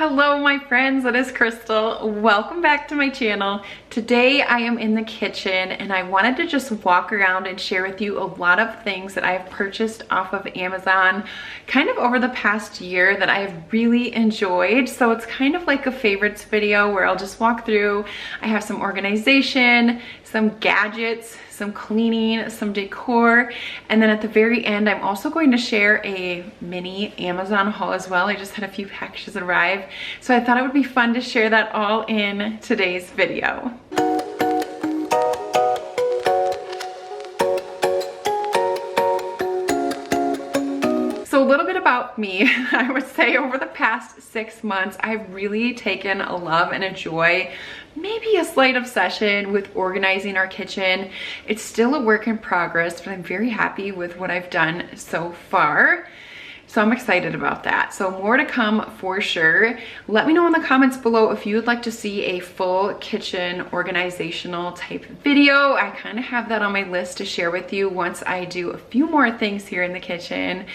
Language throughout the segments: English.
Hello my friends, it is Crystal. Welcome back to my channel. Today I am in the kitchen and I wanted to just walk around and share with you a lot of things that I have purchased off of Amazon kind of over the past year that I have really enjoyed. So it's kind of like a favorites video where I'll just walk through. I have some organization, some gadgets, some cleaning, some decor, and then at the very end I'm also going to share a mini Amazon haul as well. I just had a few packages arrive, so I thought it would be fun to share that all in today's video. So a little bit about me. I would say over the past 6 months, I've really taken a love and a joy, maybe a slight obsession with organizing our kitchen. It's still a work in progress, but I'm very happy with what I've done so far. So I'm excited about that. So more to come for sure. Let me know in the comments below if you would like to see a full kitchen organizational type video. I kind of have that on my list to share with you once I do a few more things here in the kitchen.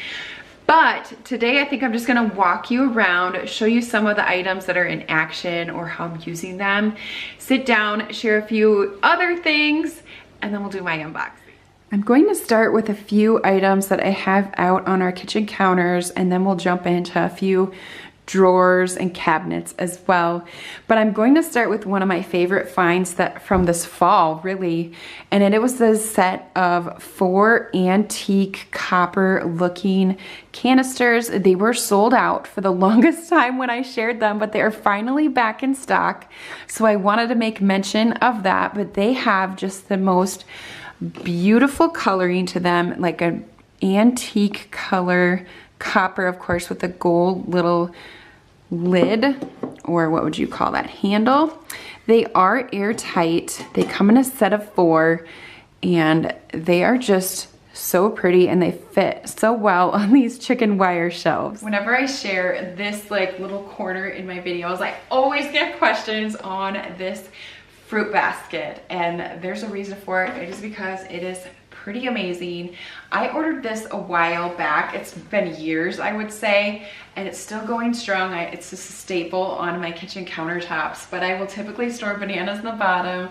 But today I think I'm just gonna walk you around, show you some of the items that are in action or how I'm using them, sit down, share a few other things, and then we'll do my unboxing. I'm going to start with a few items that I have out on our kitchen counters, and then we'll jump into a few drawers and cabinets as well. But I'm going to start with one of my favorite finds that from this fall, really, and it was the set of 4 antique copper looking canisters. They were sold out for the longest time when I shared them, but they are finally back in stock. So I wanted to make mention of that, but they have just the most beautiful coloring to them, like an antique color copper, of course, with a gold little lid, or what would you call that, handle. They are airtight. They come in a set of 4 and they are just so pretty and they fit so well on these chicken wire shelves. Whenever I share this like little corner in my videos, I always get questions on this fruit basket, and there's a reason for it. It is because it is pretty amazing. I ordered this a while back. It's been years, I would say, and it's still going strong. It's just a staple on my kitchen countertops, but I will typically store bananas in the bottom,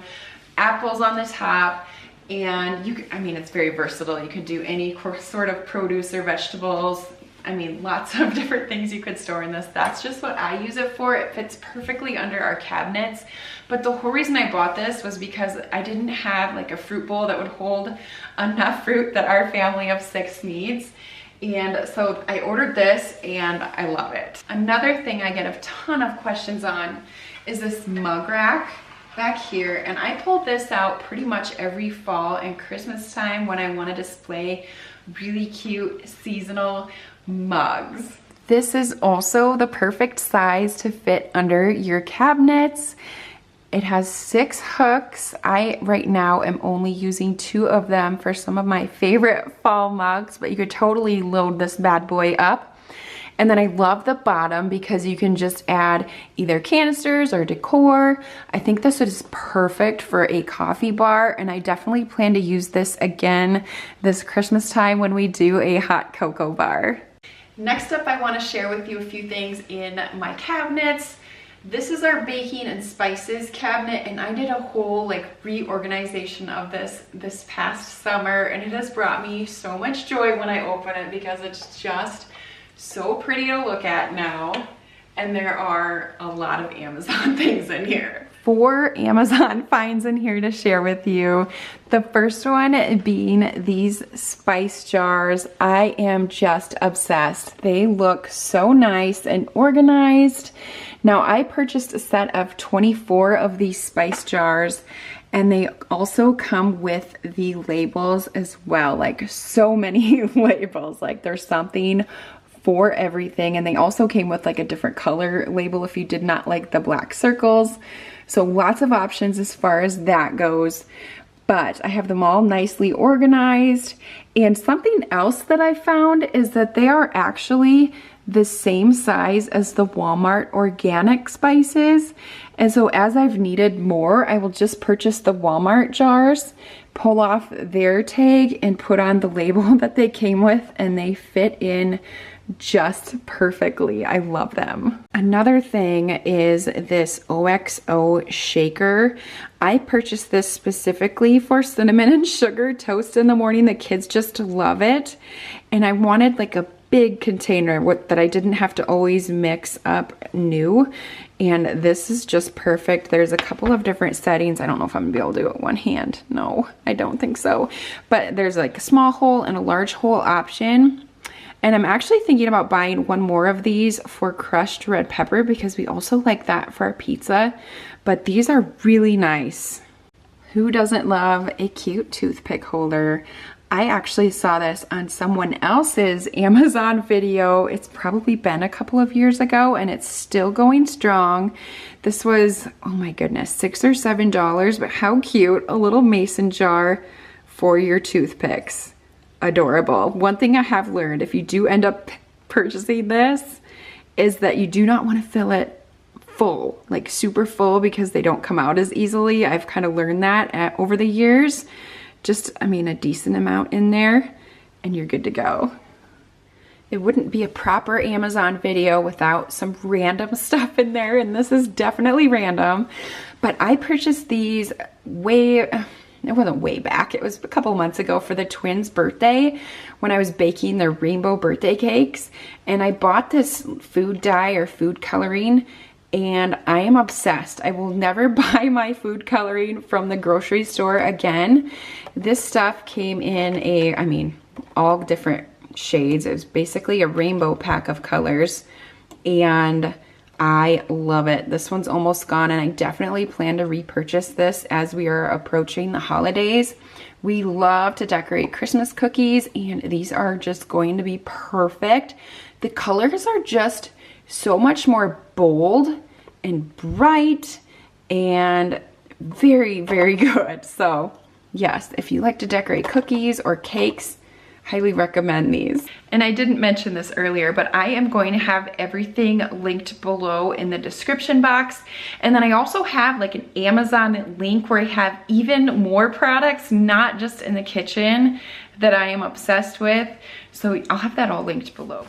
apples on the top, and I mean, it's very versatile. You can do any sort of produce or vegetables. I mean, lots of different things you could store in this. That's just what I use it for. It fits perfectly under our cabinets. But the whole reason I bought this was because I didn't have like a fruit bowl that would hold enough fruit that our family of 6 needs. And so I ordered this and I love it. Another thing I get a ton of questions on is this mug rack back here. And I pulled this out pretty much every fall and Christmas time when I want to display really cute seasonal mugs. This is also the perfect size to fit under your cabinets. It has 6 hooks. I right now am only using 2 of them for some of my favorite fall mugs, but you could totally load this bad boy up. And then I love the bottom because you can just add either canisters or decor. I think this is perfect for a coffee bar, and I definitely plan to use this again this Christmas time when we do a hot cocoa bar. Next up, I want to share with you a few things in my cabinets. This is our baking and spices cabinet, and I did a whole like reorganization of this past summer, and it has brought me so much joy when I open it because it's just so pretty to look at now. And there are a lot of Amazon things in here. 4 Amazon finds in here to share with you. The first one being these spice jars. I am just obsessed. They look so nice and organized. Now I purchased a set of 24 of these spice jars, and they also come with the labels as well, like so many labels. Like there's something for everything, and they also came with like a different color label if you did not like the black circles. So lots of options as far as that goes, but I have them all nicely organized. And something else that I found is that they are actually the same size as the Walmart organic spices. And so as I've needed more, I will just purchase the Walmart jars, pull off their tag, and put on the label that they came with, and they fit in just perfectly. I love them. Another thing is this OXO shaker. I purchased this specifically for cinnamon and sugar toast in the morning. The kids just love it. And I wanted like a big container that I didn't have to always mix up new. And this is just perfect. There's a couple of different settings. I don't know if I'm gonna be able to do it one hand. No, I don't think so. But there's like a small hole and a large hole option. And I'm actually thinking about buying one more of these for crushed red pepper because we also like that for our pizza. But these are really nice. Who doesn't love a cute toothpick holder? I actually saw this on someone else's Amazon video. It's probably been a couple of years ago and it's still going strong. This was, oh my goodness, $6 or $7, but how cute. A little mason jar for your toothpicks. Adorable. One thing I have learned, if you do end up purchasing this, is that you do not want to fill it full, like super full, because they don't come out as easily. I've kind of learned that over the years. Just, I mean, a decent amount in there and you're good to go. It wouldn't be a proper Amazon video without some random stuff in there, and this is definitely random. But I purchased these it wasn't way back, it was a couple months ago for the twins' birthday when I was baking their rainbow birthday cakes. And I bought this food dye or food coloring and I am obsessed. I will never buy my food coloring from the grocery store again. This stuff came in all different shades. It was basically a rainbow pack of colors and I love it. This one's almost gone and I definitely plan to repurchase this as we are approaching the holidays. We love to decorate Christmas cookies and these are just going to be perfect. The colors are just so much more bold and bright and very, very good. So yes, if you like to decorate cookies or cakes, highly recommend these. And I didn't mention this earlier, but I am going to have everything linked below in the description box. And then I also have like an Amazon link where I have even more products, not just in the kitchen, that I am obsessed with. So I'll have that all linked below.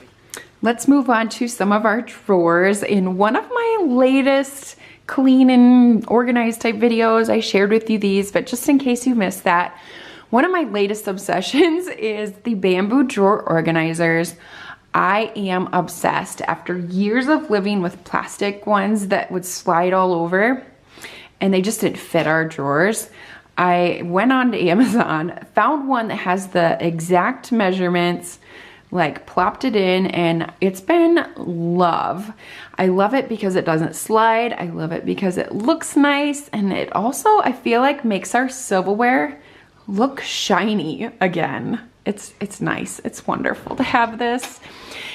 Let's move on to some of our drawers. In one of my latest clean and organized type videos, I shared with you these, but just in case you missed that, one of my latest obsessions is the bamboo drawer organizers. I am obsessed. After years of living with plastic ones that would slide all over and they just didn't fit our drawers, I went on to Amazon, found one that has the exact measurements, like plopped it in, and it's been love. I love it because it doesn't slide. I love it because it looks nice, and it also, I feel like, makes our silverware look shiny again. It's nice. It's wonderful to have this.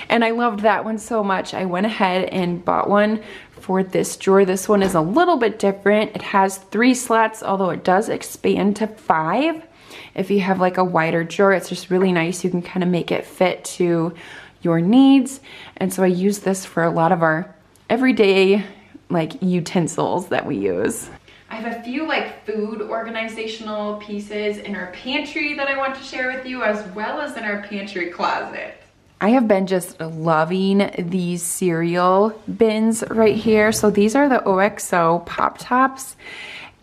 And I loved that one so much. I went ahead and bought one for this drawer. This one is a little bit different. It has 3 slots, although it does expand to 5. If you have like a wider drawer, it's just really nice. You can kind of make it fit to your needs. And so I use this for a lot of our everyday like utensils that we use. I have a few like food organizational pieces in our pantry that I want to share with you, as well as in our pantry closet. I have been just loving these cereal bins right here. So these are the OXO Pop Tops,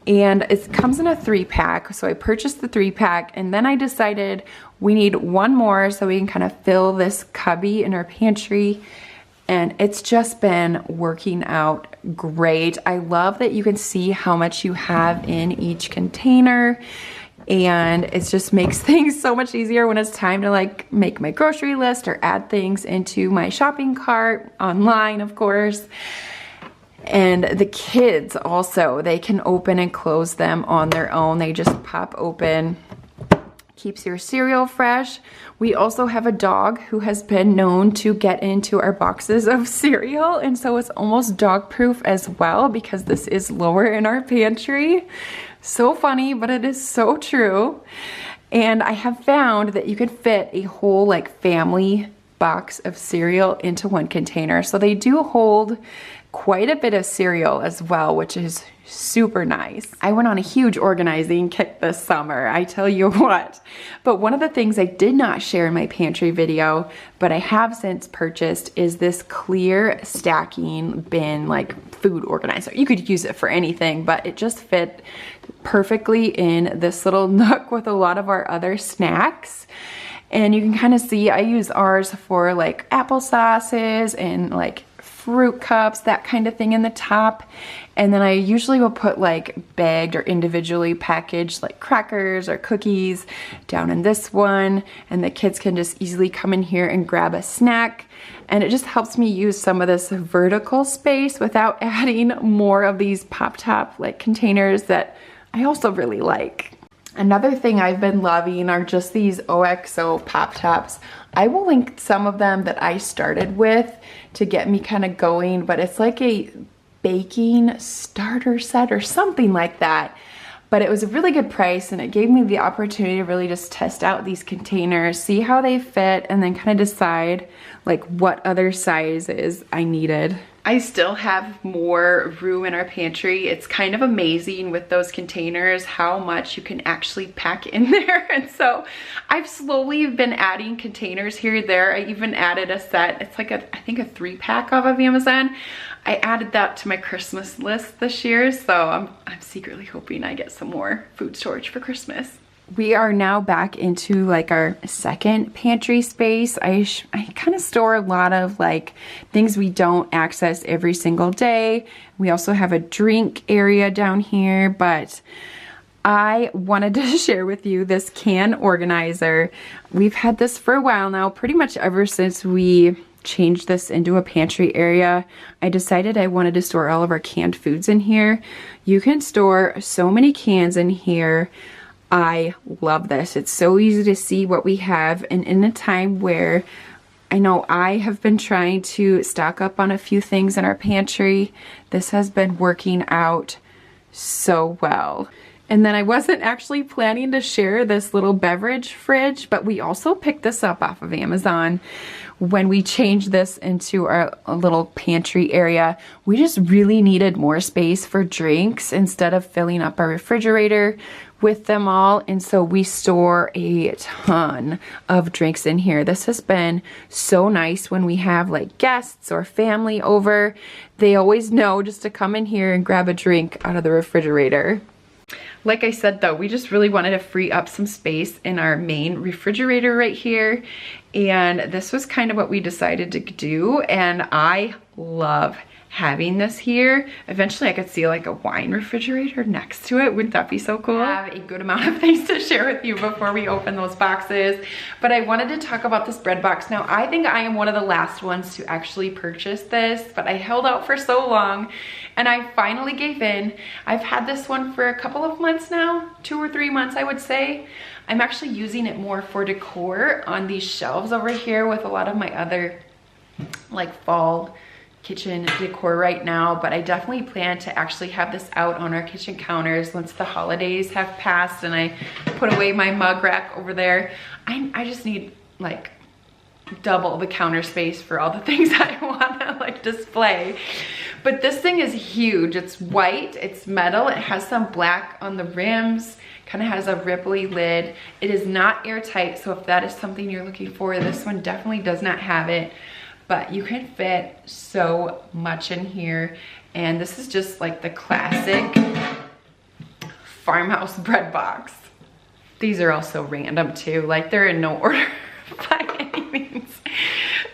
and it comes in a 3-pack. So I purchased the 3-pack, and then I decided we need one more so we can kind of fill this cubby in our pantry. And it's just been working out great. I love that you can see how much you have in each container, and it just makes things so much easier when it's time to like make my grocery list or add things into my shopping cart online, of course. And the kids also, they can open and close them on their own. They just pop open. Keeps your cereal fresh. We also have a dog who has been known to get into our boxes of cereal, and so it's almost dog proof as well because this is lower in our pantry. So funny, but it is so true. And I have found that you could fit a whole like family box of cereal into one container. So they do hold quite a bit of cereal as well, which is super nice. I went on a huge organizing kick this summer, I tell you what. But one of the things I did not share in my pantry video, but I have since purchased, is this clear stacking bin, like food organizer. You could use it for anything, but it just fit perfectly in this little nook with a lot of our other snacks. And you can kind of see I use ours for like applesauces and like fruit cups, that kind of thing in the top. And then I usually will put like bagged or individually packaged like crackers or cookies down in this one. And the kids can just easily come in here and grab a snack. And it just helps me use some of this vertical space without adding more of these pop top like containers that I also really like. Another thing I've been loving are just these OXO pop tops. I will link some of them that I started with to get me kind of going, but it's like a baking starter set or something like that. But it was a really good price, and it gave me the opportunity to really just test out these containers, see how they fit, and then kind of decide like what other sizes I needed. I still have more room in our pantry. It's kind of amazing with those containers how much you can actually pack in there. And so I've slowly been adding containers here and there. I even added a set. It's like I think a 3-pack off of Amazon. I added that to my Christmas list this year. So I'm secretly hoping I get some more food storage for Christmas. We are now back into like our second pantry space. I kind of store a lot of like things we don't access every single day. We also have a drink area down here, but I wanted to share with you this can organizer. We've had this for a while now, pretty much ever since we changed this into a pantry area. I decided I wanted to store all of our canned foods in here. You can store so many cans in here. I love this. It's so easy to see what we have, and in a time where I know I have been trying to stock up on a few things in our pantry, this has been working out so well. And then I wasn't actually planning to share this little beverage fridge, but we also picked this up off of Amazon when we changed this into our little pantry area. We just really needed more space for drinks instead of filling up our refrigerator with them all, and so we store a ton of drinks in here. This has been so nice when we have like guests or family over. They always know just to come in here and grab a drink out of the refrigerator. Like I said though, we just really wanted to free up some space in our main refrigerator right here, and this was kind of what we decided to do, and I love having this here. Eventually I could see like a wine refrigerator next to it. Wouldn't that be so cool? I have a good amount of things to share with you before we open those boxes, but I wanted to talk about this bread box. Now I think I am one of the last ones to actually purchase this, but I held out for so long and I finally gave in. I've had this one for a couple of months now, 2 or 3 months I would say. I'm actually using it more for decor on these shelves over here with a lot of my other like fall kitchen decor right now, but I definitely plan to actually have this out on our kitchen counters once the holidays have passed and I put away my mug rack over there. I just need like double the counter space for all the things I want to like display. But this thing is huge. It's white, it's metal, it has some black on the rims, kind of has a ripply lid. It is not airtight, so if that is something you're looking for, this one definitely does not have it. But you can fit so much in here. And this is just like the classic farmhouse bread box. These are also random too, like they're in no order by any means.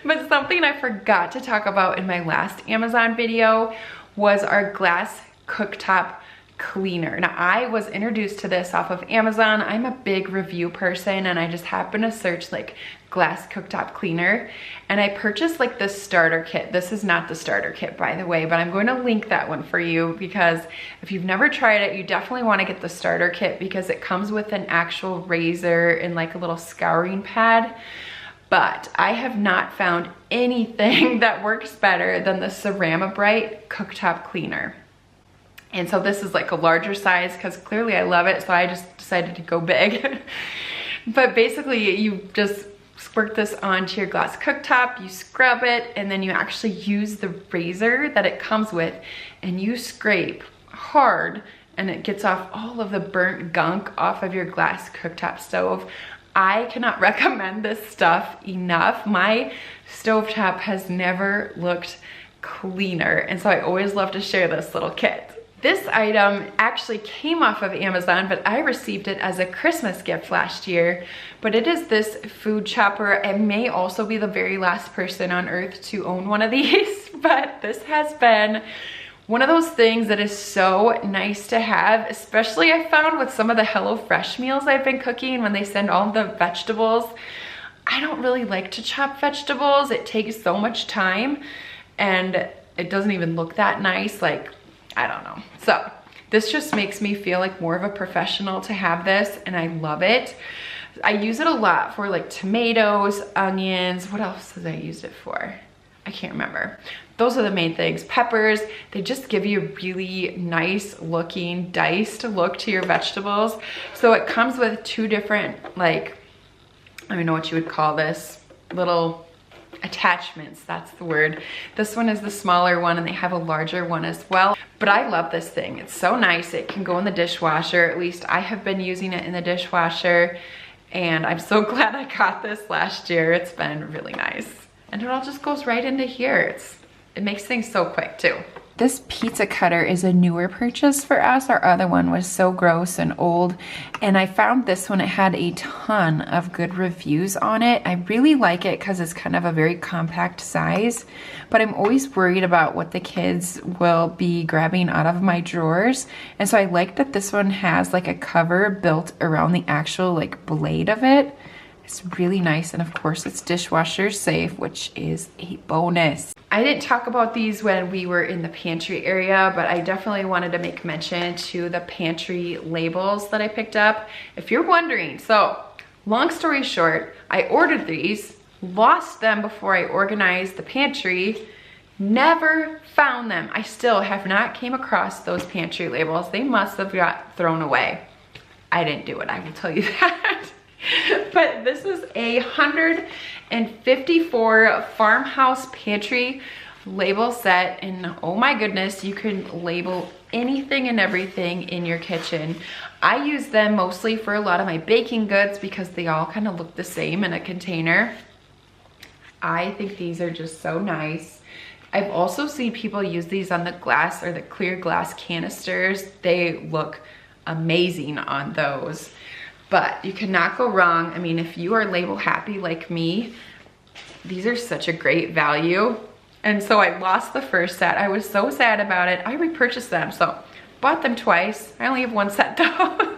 But something I forgot to talk about in my last Amazon video was our glass cooktop cleaner. Now I was introduced to this off of Amazon. I'm a big review person and I just happened to search like glass cooktop cleaner and I purchased like the starter kit. This is not the starter kit by the way, but I'm going to link that one for you because if you've never tried it, you definitely want to get the starter kit because it comes with an actual razor and like a little scouring pad. But I have not found anything that works better than the Ceramibrite cooktop cleaner. And so this is like a larger size because clearly I love it, so I just decided to go big. But basically you just squirt this onto your glass cooktop, you scrub it, and then you actually use the razor that it comes with and you scrape hard and it gets off all of the burnt gunk off of your glass cooktop stove. I cannot recommend this stuff enough. My stovetop has never looked cleaner, and so I always love to share this little kit. This item actually came off of Amazon, but I received it as a Christmas gift last year. But it is this food chopper. I may also be the very last person on earth to own one of these, but this has been one of those things that is so nice to have, especially I found with some of the HelloFresh meals I've been cooking when they send all the vegetables. I don't really like to chop vegetables. It takes so much time and it doesn't even look that nice. Like, I don't know. So this just makes me feel like more of a professional to have this, and I love it. I use it a lot for like tomatoes, onions. What else have I used it for? I can't remember. Those are the main things. Peppers, they just give you a really nice looking diced look to your vegetables. So it comes with two different, like, I don't know what you would call this, little attachments, that's the word. This one is the smaller one and they have a larger one as well. But I love this thing. It's so nice. It can go in the dishwasher. At least I have been using it in the dishwasher, and I'm so glad I got this last year. It's been really nice. And it all just goes right into here. It makes things so quick too. This pizza cutter is a newer purchase for us. Our other one was so gross and old, and I found this one. It had a ton of good reviews on it. I really like it because it's kind of a very compact size, but I'm always worried about what the kids will be grabbing out of my drawers. And so I like that this one has like a cover built around the actual like blade of it. It's really nice, and of course it's dishwasher safe, which is a bonus. I didn't talk about these when we were in the pantry area, but I definitely wanted to make mention to the Pantry Labels that I picked up. If you're wondering, so long story short, I ordered these, lost them before I organized the pantry, never found them. I still have not came across those Pantry Labels. They must have got thrown away. I didn't do it, I will tell you that. But this is a 154 farmhouse pantry label set, and oh my goodness, you can label anything and everything in your kitchen. I use them mostly for a lot of my baking goods because they all kind of look the same in a container. I think these are just so nice. I've also seen people use these on the glass or the clear glass canisters. They look amazing on those. But you cannot go wrong. I mean, if you are label happy like me, these are such a great value. And so I lost the first set. I was so sad about it. I repurchased them, so bought them twice. I only have one set though.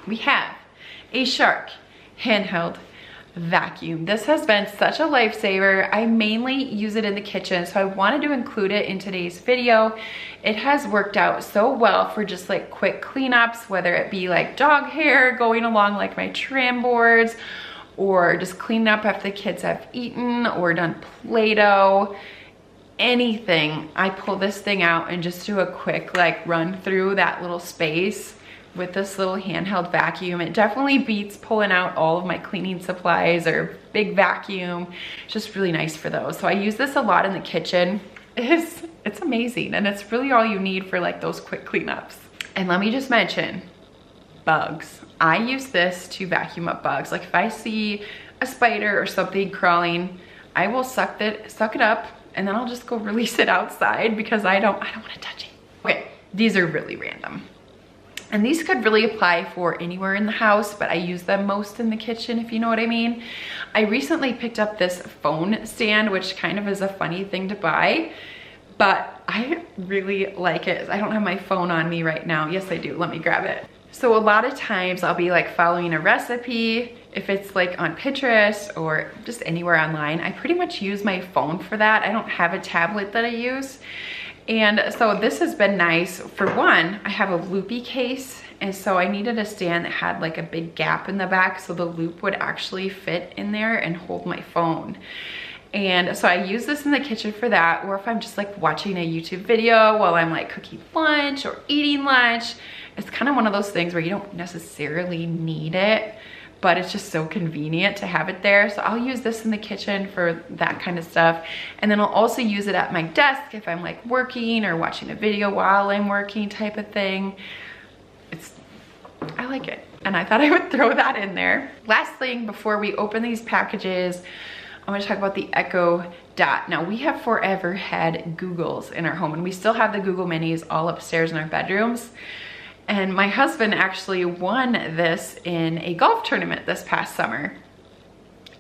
We have a Shark handheld vacuum. This has been such a lifesaver. I mainly use it in the kitchen, so I wanted to include it in today's video. It has worked out so well for just like quick cleanups, whether it be like dog hair going along like my trim boards, or just cleaning up after the kids have eaten or done Play-Doh, anything. I pull this thing out and just do a quick like run through that little space with this little handheld vacuum. It definitely beats pulling out all of my cleaning supplies or big vacuum. It's just really nice for those. So I use this a lot in the kitchen. It's amazing, and it's really all you need for like those quick cleanups. And let me just mention bugs. I use this to vacuum up bugs. Like if I see a spider or something crawling, I will suck it up, and then I'll just go release it outside because I don't want to touch it. Okay, these are really random. And these could really apply for anywhere in the house, but I use them most in the kitchen, if you know what I mean. I recently picked up this phone stand, which kind of is a funny thing to buy, but I really like it. I don't have my phone on me right now. Yes, I do. Let me grab it. So a lot of times I'll be like following a recipe. If it's like on Pinterest or just anywhere online, I pretty much use my phone for that. I don't have a tablet that I use. And so this has been nice. For one, I have a loopy case, and so I needed a stand that had like a big gap in the back so the loop would actually fit in there and hold my phone. And so I use this in the kitchen for that, or if I'm just like watching a YouTube video while I'm like cooking lunch or eating lunch. It's kind of one of those things where you don't necessarily need it, but it's just so convenient to have it there. So I'll use this in the kitchen for that kind of stuff. And then I'll also use it at my desk if I'm like working or watching a video while I'm working type of thing. I like it. And I thought I would throw that in there. Last thing before we open these packages, I'm gonna talk about the Echo Dot. Now, we have forever had Googles in our home, and we still have the Google Minis all upstairs in our bedrooms. And my husband actually won this in a golf tournament this past summer.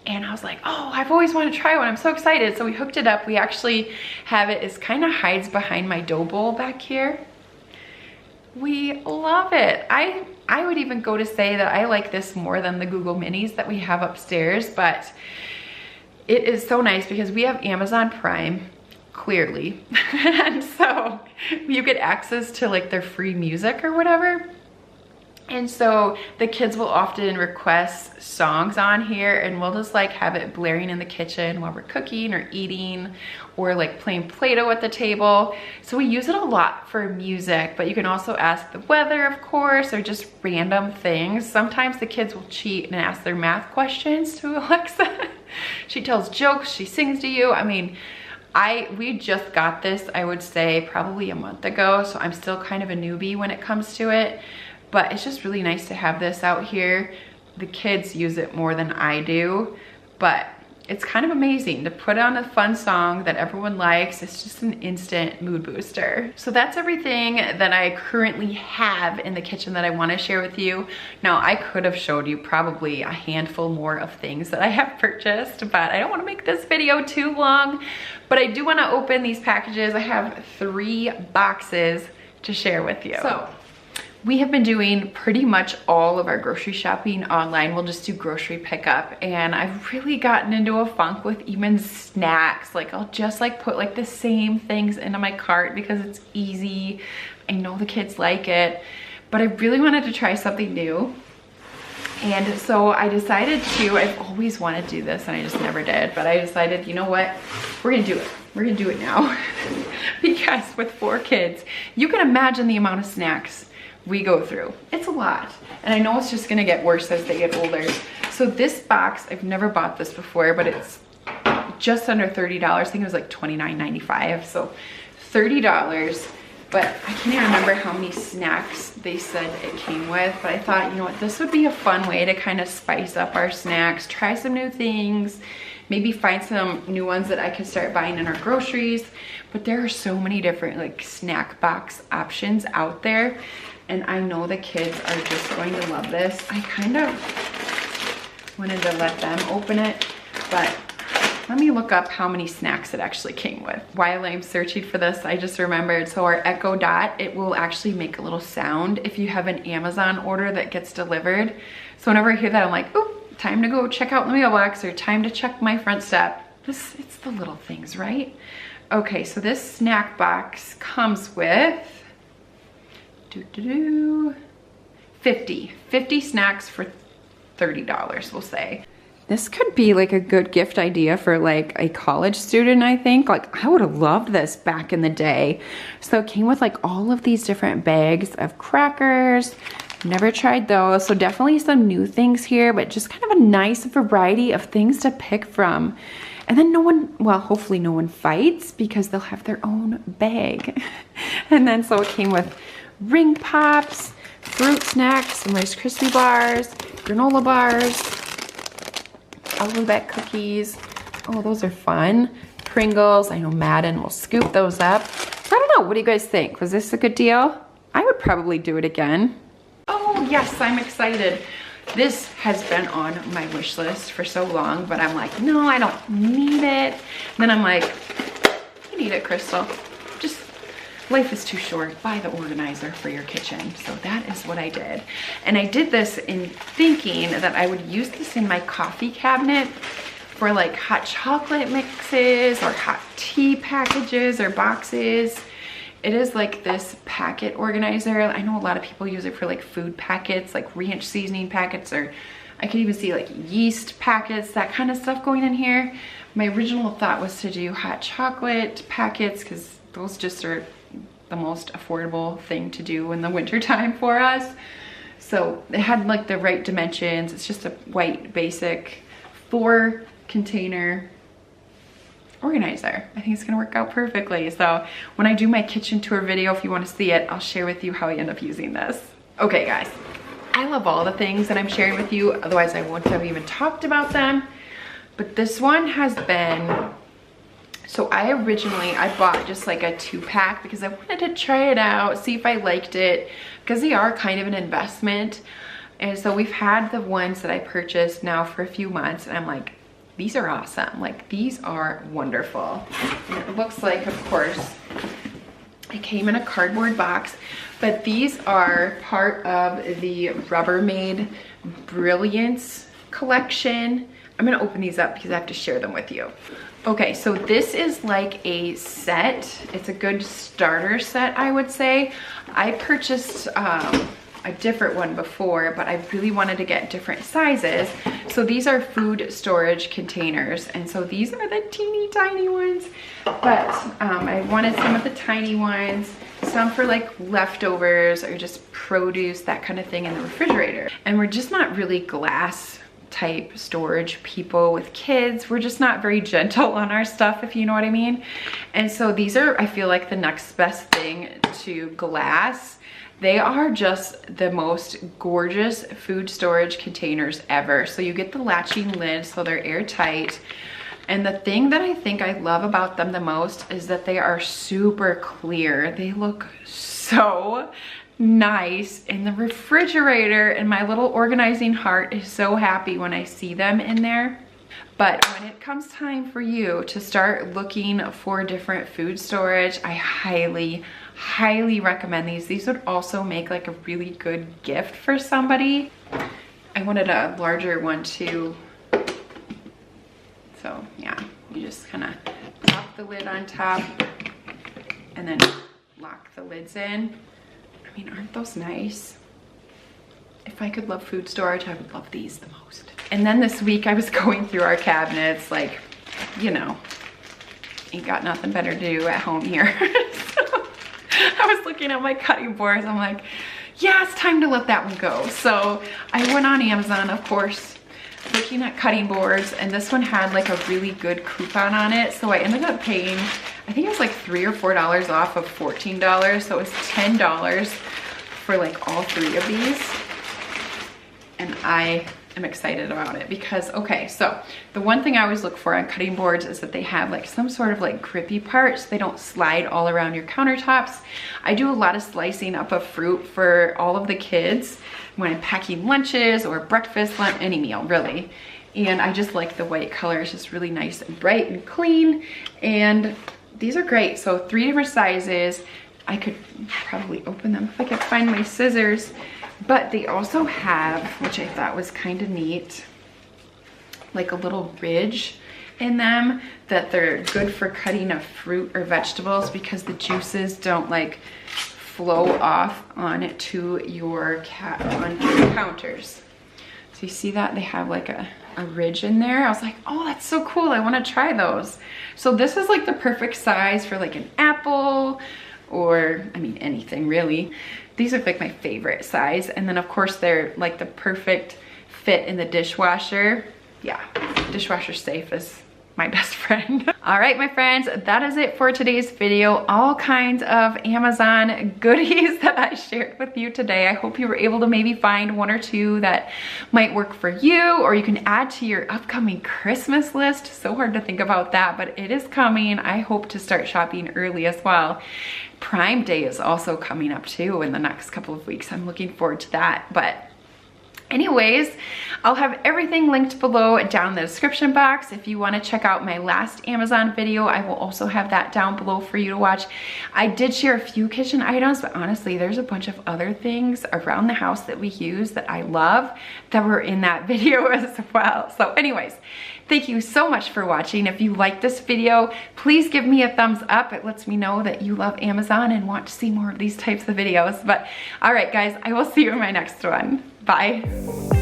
And I was like, oh, I've always wanted to try one. I'm so excited. So we hooked it up. We actually have it, it kind of hides behind my dough bowl back here. We love it. I would even go to say that I like this more than the Google Minis that we have upstairs, but it is so nice because we have Amazon Prime, clearly. And so you get access to like their free music or whatever. And so the kids will often request songs on here, and we'll just like have it blaring in the kitchen while we're cooking or eating, or like playing Play-Doh at the table. So we use it a lot for music, but you can also ask the weather, of course, or just random things. Sometimes the kids will cheat and ask their math questions to Alexa. She tells jokes, she sings to you. I mean, we just got this, I would say probably a month ago, so I'm still kind of a newbie when it comes to it. But it's just really nice to have this out here. The kids use it more than I do, but it's kind of amazing to put on a fun song that everyone likes. It's just an instant mood booster. So that's everything that I currently have in the kitchen that I want to share with you. Now, I could have showed you probably a handful more of things that I have purchased, but I don't want to make this video too long. But I do want to open these packages. I have 3 boxes to share with you. So we have been doing pretty much all of our grocery shopping online. We'll just do grocery pickup, and I've really gotten into a funk with even snacks. Like, I'll just like put like the same things into my cart because it's easy. I know the kids like it, but I really wanted to try something new. And so I decided to, I've always wanted to do this and I just never did, but I decided, you know what, we're gonna do it. We're gonna do it now. Because with 4 kids, you can imagine the amount of snacks we go through. It's a lot. And I know it's just gonna get worse as they get older. So this box, I've never bought this before, but it's just under $30. I think it was like $29.95, so $30. But I can't even remember how many snacks they said it came with, but I thought, you know what, this would be a fun way to kind of spice up our snacks, try some new things, maybe find some new ones that I could start buying in our groceries. But there are so many different like snack box options out there, and I know the kids are just going to love this. I kind of wanted to let them open it, but let me look up how many snacks it actually came with. While I'm searching for this, I just remembered, so our Echo Dot, it will actually make a little sound if you have an Amazon order that gets delivered. So whenever I hear that, I'm like, oh, time to go check out the mailbox, or time to check my front step. It's the little things, right? Okay, so this snack box comes with 50 snacks for $30, we'll say. This could be like a good gift idea for like a college student, I think. Like, I would have loved this back in the day. So it came with like all of these different bags of crackers. Never tried those. So definitely some new things here, but just kind of a nice variety of things to pick from. And then no one, well, hopefully no one fights because they'll have their own bag. And then so it came with ring pops, fruit snacks, some Rice Krispie bars, granola bars, alphabet cookies. Oh, those are fun. Pringles. I know Madden will scoop those up. So I don't know. What do you guys think? Was this a good deal? I would probably do it again. Oh, yes, I'm excited. This has been on my wish list for so long, but I'm like, no, I don't need it. And then I'm like, you need it, Crystal. Just, life is too short. Buy the organizer for your kitchen. So that is what I did. And I did this in thinking that I would use this in my coffee cabinet for like hot chocolate mixes or hot tea packages or boxes. It is like this packet organizer. I know a lot of people use it for like food packets, like ranch seasoning packets, or I could even see like yeast packets, that kind of stuff going in here. My original thought was to do hot chocolate packets because those just are the most affordable thing to do in the winter time for us. So it had like the right dimensions. It's just a white basic 4 container organizer. I think it's gonna work out perfectly. So when I do my kitchen tour video, if you want to see it, I'll share with you how I end up using this. Okay guys, I love all the things that I'm sharing with you, otherwise I wouldn't have even talked about them. But this one has been, so I bought just like a 2-pack because I wanted to try it out, see if I liked it, because they are kind of an investment. And so we've had the ones that I purchased now for a few months, and I'm like, these are awesome. Like, these are wonderful. And it looks like, of course, it came in a cardboard box, but these are part of the Rubbermaid Brilliance collection. I'm gonna open these up because I have to share them with you. Okay, so this is like a set. It's a good starter set, I would say. I purchased a different one before, but I really wanted to get different sizes. So these are food storage containers, and so these are the teeny tiny ones, but I wanted some of the tiny ones, some for like leftovers or just produce, that kind of thing in the refrigerator. And we're just not really glass type storage people with kids. We're just not very gentle on our stuff, if you know what I mean. And so these are, I feel like, the next best thing to glass. They are just the most gorgeous food storage containers ever. So you get the latching lid, so they're airtight. And the thing that I think I love about them the most is that they are super clear. They look so nice in the refrigerator, and my little organizing heart is so happy when I see them in there. But when it comes time for you to start looking for different food storage, I highly recommend these. These would also make like a really good gift for somebody. I wanted a larger one too. So yeah, you just kind of pop the lid on top and then lock the lids in. I mean, aren't those nice? If I could love food storage, I would love these the most. And then this week I was going through our cabinets, like, you know, ain't got nothing better to do at home here. So I was looking at my cutting boards. I'm like, yeah, it's time to let that one go. So I went on Amazon, of course, looking at cutting boards, and this one had like a really good coupon on it. So I ended up paying, I think it was like $3 or $4 off of $14. So it was $10 for like all 3 of these. And I am excited about it because, okay, so the one thing I always look for on cutting boards is that they have like some sort of like grippy parts. They don't slide all around your countertops. I do a lot of slicing up of fruit for all of the kids when I'm packing lunches or breakfast, lunch, any meal really. And I just like the white color. It's just really nice and bright and clean. And these are great. So 3 different sizes. I could probably open them if I could find my scissors. But they also have, which I thought was kind of neat, like a little ridge in them that they're good for cutting of fruit or vegetables because the juices don't like flow off onto your counters. So you see that they have like a ridge in there. I was like, oh, that's so cool. I want to try those. So this is like the perfect size for like an apple or, I mean, anything really. These are like my favorite size. And then of course they're like the perfect fit in the dishwasher. Yeah, dishwasher safe is my best friend. All right, my friends, that is it for today's video. All kinds of Amazon goodies that I shared with you today. I hope you were able to maybe find 1 or 2 that might work for you, or you can add to your upcoming Christmas list. So hard to think about that, but it is coming. I hope to start shopping early as well. Prime Day is also coming up too in the next couple of weeks. I'm looking forward to that. But anyways, I'll have everything linked below down in the description box. If you want to check out my last Amazon video, I will also have that down below for you to watch. I did share a few kitchen items, but honestly, there's a bunch of other things around the house that we use that I love that were in that video as well. So anyways, thank you so much for watching. If you like this video, please give me a thumbs up. It lets me know that you love Amazon and want to see more of these types of videos. But all right, guys, I will see you in my next one. Bye.